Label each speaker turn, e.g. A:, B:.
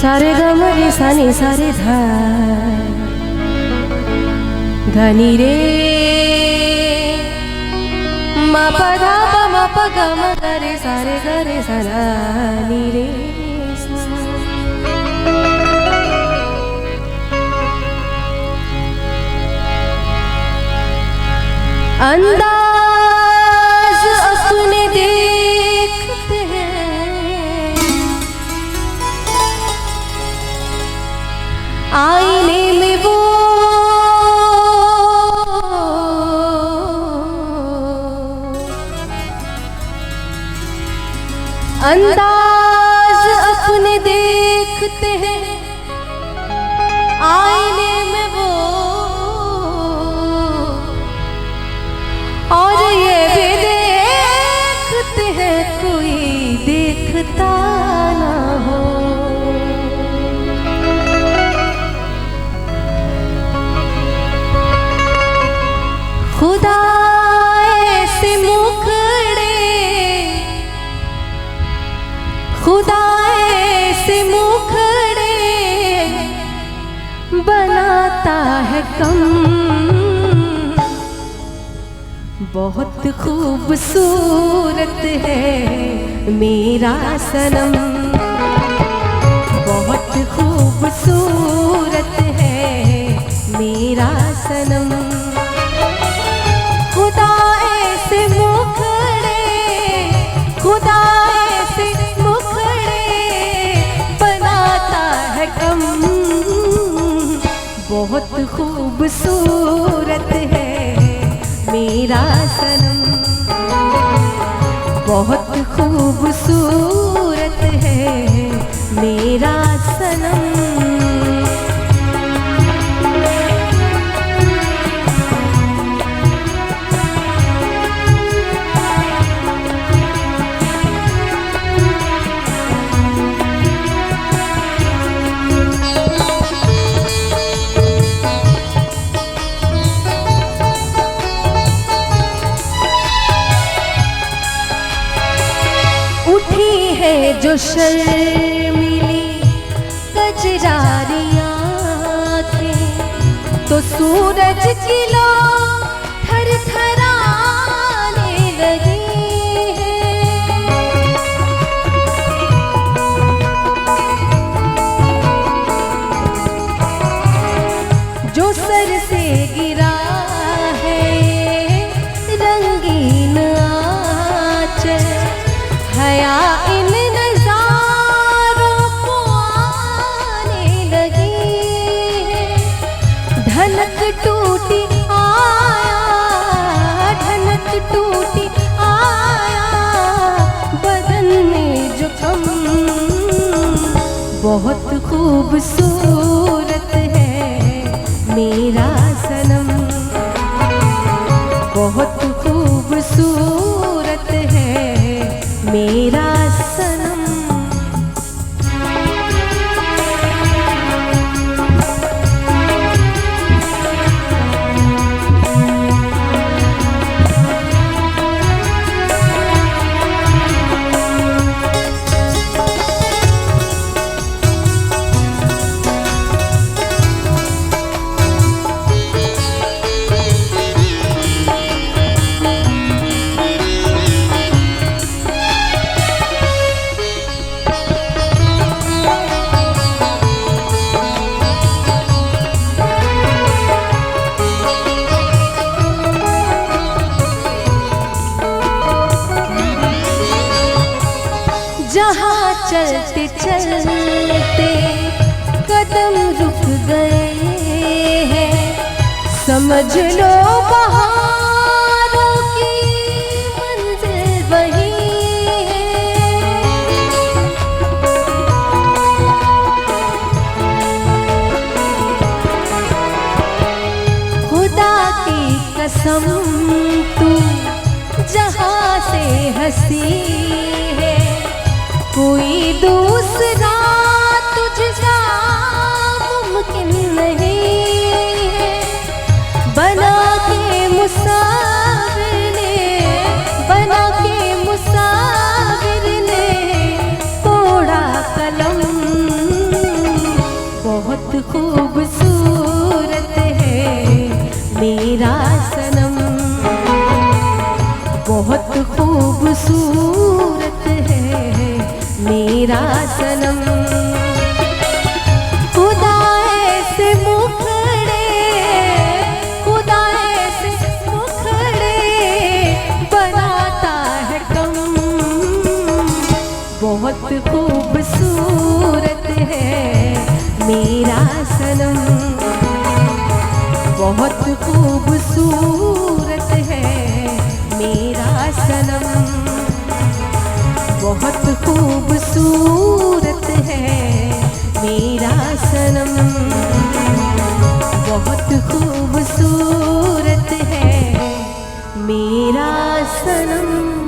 A: सारे ग म रे सा नि सा रे धा धनी रे म प धा प म प ग म ग रे सा धा नि रे सा। अंदाज अपने देखते हैं आईने में वो अंदाज अपने देखते हैं आईने में वो और ये भी देखते हैं कोई देखता ना हो। खुदा ऐसे मुखड़े खुदा ऐसे मुखड़े बनाता है कम। बहुत खूबसूरत है मेरा सनम, बहुत खूबसूरत है मेरा सनम। खुदा ऐसे मुखड़े खुदा ऐसे मुखड़े बनाता है कम। बहुत खूबसूरत है मेरा सनम, बहुत खूबसूरत है मेरा सनम। उठी है जो शर्मीली कजरारी आँखें तो सूरज की लो थरथराने लगी है। जो सर से गिरा है रंगीन आँचल हया इन नजारों को आने लगी है। धनक टूटी आया ढनक टूटी आया बदन में जो कम। बहुत खूबसूरत है मेरा सनम, बहुत खूबसूरत है मेरा सनम। जहाँ चलते चलते कदम रुक गए हैं समझ लो बहारों की मंजिल वही है। खुदा की कसम तू जहाँ से हंसी है कोई दूसरा तुझसा मुमकिन नहीं है। बना के मुसाफिर ने तोड़ा कलम। मेरा सनम बहुत खूबसूरत है मेरा सनम। खुदा ऐसे मुखड़े बनाता है कम। बहुत खूबसूरत है मेरा सनम बहुत खूबसूरत है मेरा सनम बहुत खूबसूरत है मेरा सनम बहुत खूबसूरत है मेरा सनम।